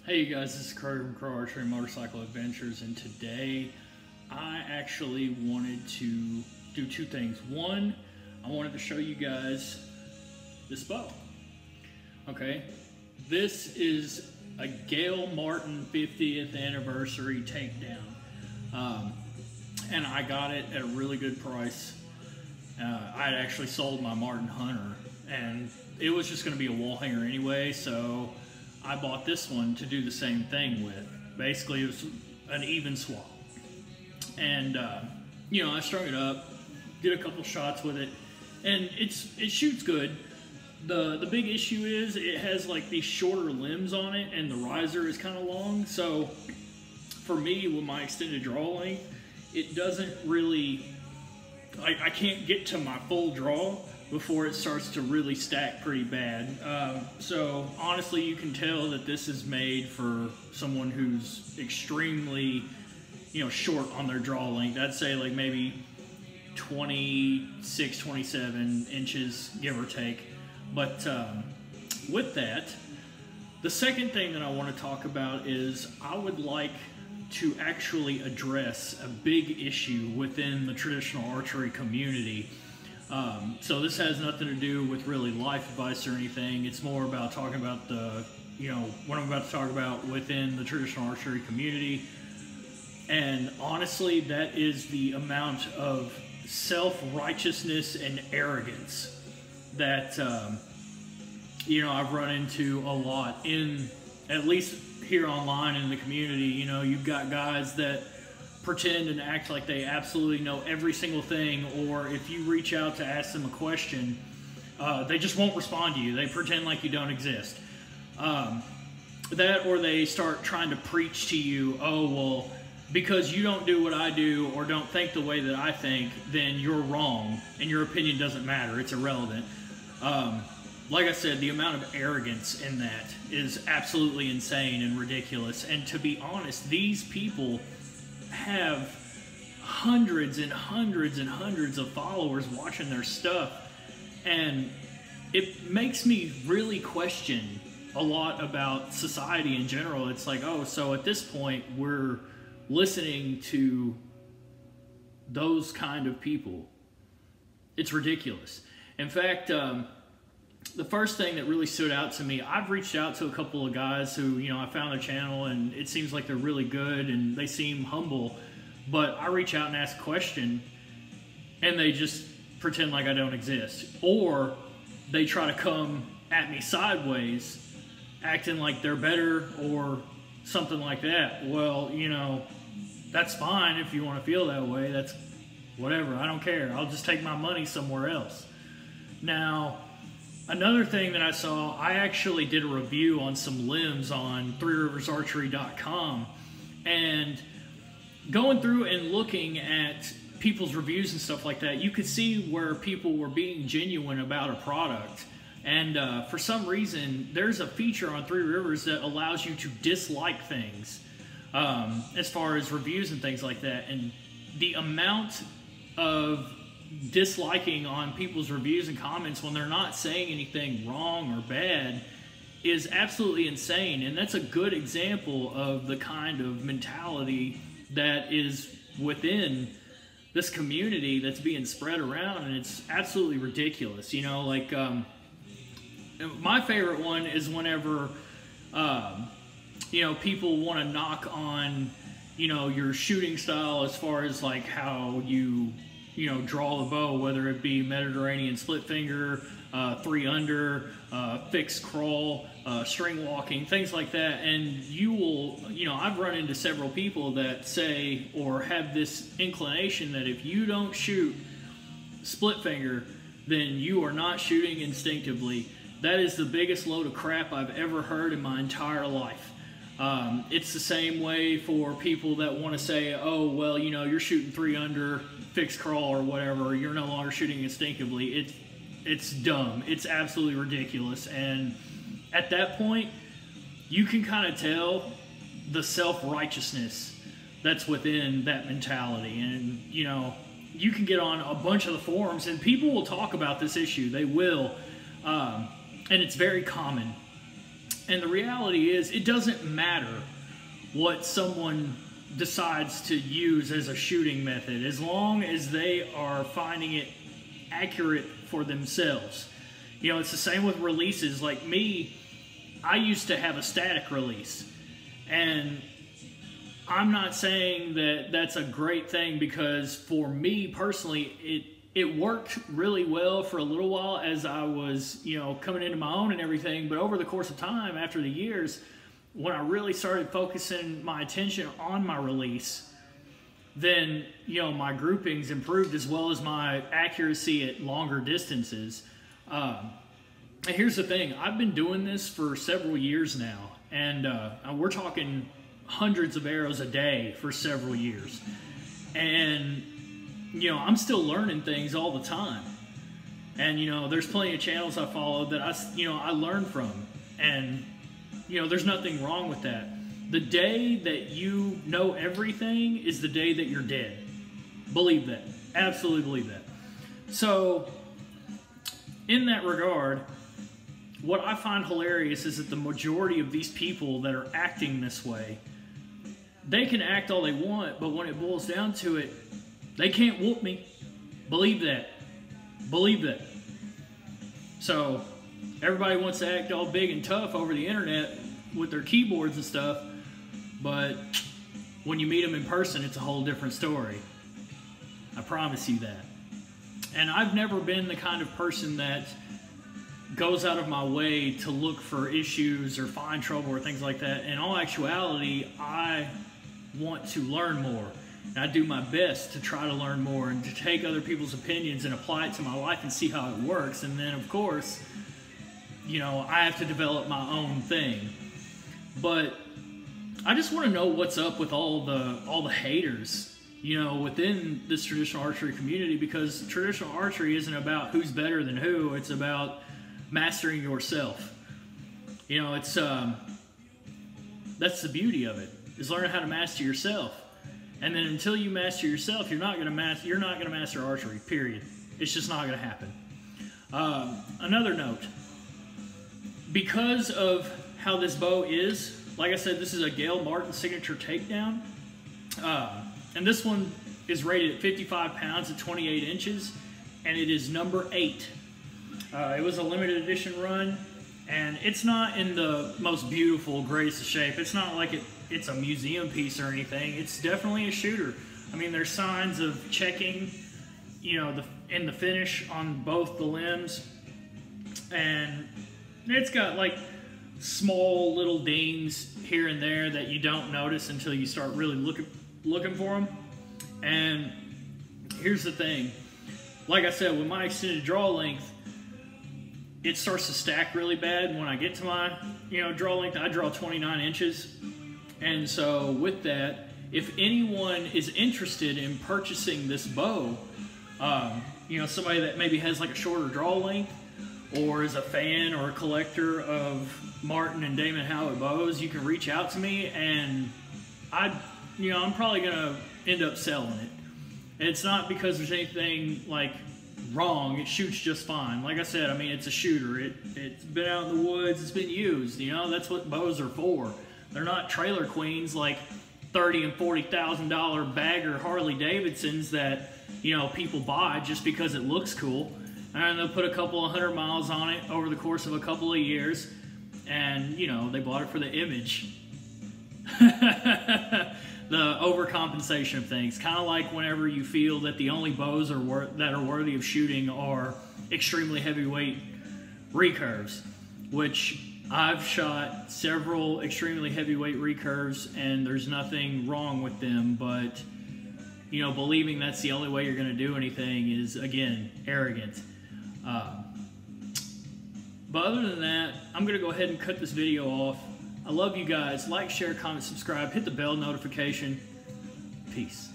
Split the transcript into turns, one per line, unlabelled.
Hey you guys, this is Curry from Archery Motorcycle Adventures, and today I actually wanted to do two things. One, I wanted to show you guys this bow. Okay, this is a Gail Martin 50th anniversary takedown, and I got it at a really good price. I had actually sold my Martin Hunter, and it was just going to be a wall hanger anyway, so I bought this one to do the same thing with. Basically, it was an even swap. And, you know, I strung it up, did a couple shots with it, and it shoots good. The big issue is it has like these shorter limbs on it, and the riser is kind of long. So for me, with my extended draw length, it doesn't really, I can't get to my full draw before it starts to really stack pretty bad. So honestly, you can tell that this is made for someone who's extremely, you know, short on their draw length. I'd say like maybe 26, 27 inches, give or take. But with that, the second thing that I want to talk about is I would like to actually address a big issue within the traditional archery community. So this has nothing to do with really life advice or anything. It's more about talking about the, you know, what I'm about to talk about within the traditional archery community. And honestly, that is the amount of self-righteousness and arrogance that, you know, I've run into a lot in, at least here online in the community. You know, you've got guys that pretend and act like they absolutely know every single thing, or if you reach out to ask them a question, they just won't respond to you. They pretend like you don't exist. That, or they start trying to preach to you, oh, well, because you don't do what I do or don't think the way that I think, then you're wrong and your opinion doesn't matter. It's irrelevant. Like I said, the amount of arrogance in that is absolutely insane and ridiculous. And to be honest, these people have hundreds and hundreds and hundreds of followers watching their stuff, and it makes me really question a lot about society in general. It's like, oh, so at this point we're listening to those kind of people. It's ridiculous. In fact, the first thing that really stood out to me, I've reached out to a couple of guys who, you know, I found their channel and it seems like they're really good and they seem humble, but I reach out and ask a question and they just pretend like I don't exist. Or they try to come at me sideways, acting like they're better or something like that. Well, you know, that's fine if you want to feel that way. That's whatever. I don't care. I'll just take my money somewhere else. Now, another thing that I saw, I actually did a review on some limbs on threeriversarchery.com, and going through and looking at people's reviews and stuff like that, you could see where people were being genuine about a product. And for some reason, there's a feature on Three Rivers that allows you to dislike things as far as reviews and things like that. And the amount of disliking on people's reviews and comments when they're not saying anything wrong or bad is absolutely insane. And that's a good example of the kind of mentality that is within this community that's being spread around, and it's absolutely ridiculous. You know, like my favorite one is whenever you know, people want to knock on, you know, your shooting style as far as like how you know, draw the bow, whether it be Mediterranean split finger, 3-under, fixed crawl, string walking, things like that. And you will, you know, I've run into several people that say or have this inclination that if you don't shoot split finger, then you are not shooting instinctively. That is the biggest load of crap I've ever heard in my entire life. It's the same way for people that want to say, oh, well, you know, you're shooting 3-under, fixed crawl or whatever, you're no longer shooting instinctively. It's dumb. It's absolutely ridiculous. And at that point, you can kind of tell the self-righteousness that's within that mentality. And, you know, you can get on a bunch of the forums and people will talk about this issue. They will. And it's very common. And the reality is, it doesn't matter what someone decides to use as a shooting method, as long as they are finding it accurate for themselves. You know, it's the same with releases. Like me, I used to have a static release, and I'm not saying that that's a great thing, because for me personally, it worked really well for a little while as I was, you know, coming into my own and everything. But over the course of time, after the years, when I really started focusing my attention on my release, then, you know, my groupings improved, as well as my accuracy at longer distances. And here's the thing, I've been doing this for several years now, and we're talking hundreds of arrows a day for several years. And, you know, I'm still learning things all the time. And, you know, there's plenty of channels I follow that I learn from. And, you know, there's nothing wrong with that. The day that you know everything is the day that you're dead. Believe that. Absolutely believe that. So, in that regard, what I find hilarious is that the majority of these people that are acting this way, they can act all they want, but when it boils down to it, they can't whoop me. Believe that. Believe that. So, everybody wants to act all big and tough over the internet with their keyboards and stuff, but when you meet them in person, it's a whole different story. I promise you that. And I've never been the kind of person that goes out of my way to look for issues or find trouble or things like that. In all actuality, I want to learn more. And I do my best to try to learn more and to take other people's opinions and apply it to my life and see how it works. And then, of course, you know, I have to develop my own thing. But I just want to know what's up with all the haters, you know, within this traditional archery community, because traditional archery isn't about who's better than who. It's about mastering yourself. You know, it's that's the beauty of it, is learning how to master yourself. And then until you master yourself, you're not going to master archery, period. It's just not going to happen. Another note, because of how this bow is, like I said, this is a Gail Martin signature takedown. And this one is rated at 55 pounds at 28 inches, and it is number 8. It was a limited edition run, and it's not in the most beautiful, greatest of shape. It's not like it's a museum piece or anything. It's definitely a shooter. I mean, there's signs of checking, you know, in the finish on both the limbs, and it's got like small little dings here and there that you don't notice until you start really looking for them. And here's the thing, like I said, with my extended draw length, it starts to stack really bad. When I get to my, you know, draw length, I draw 29 inches. And so with that, if anyone is interested in purchasing this bow, you know, somebody that maybe has like a shorter draw length, or is a fan or a collector of Martin and Damon Howitt bows, you can reach out to me, and I'm probably gonna end up selling it. And it's not because there's anything like wrong. It shoots just fine. Like I said, I mean, it's a shooter. It's been out in the woods. It's been used. You know, that's what bows are for. They're not trailer queens like $30,000 and $40,000 bagger Harley Davidsons that, you know, people buy just because it looks cool. And they'll put a couple of 100 miles on it over the course of a couple of years, and, you know, they bought it for the image. The overcompensation of things. Kind of like whenever you feel that the only bows that are worthy of shooting are extremely heavyweight recurves, which I've shot several extremely heavyweight recurves, and there's nothing wrong with them, but, you know, believing that's the only way you're going to do anything is, again, arrogant. But other than that, I'm going to go ahead and cut this video off. I love you guys. Like, share, comment, subscribe, hit the bell notification. Peace.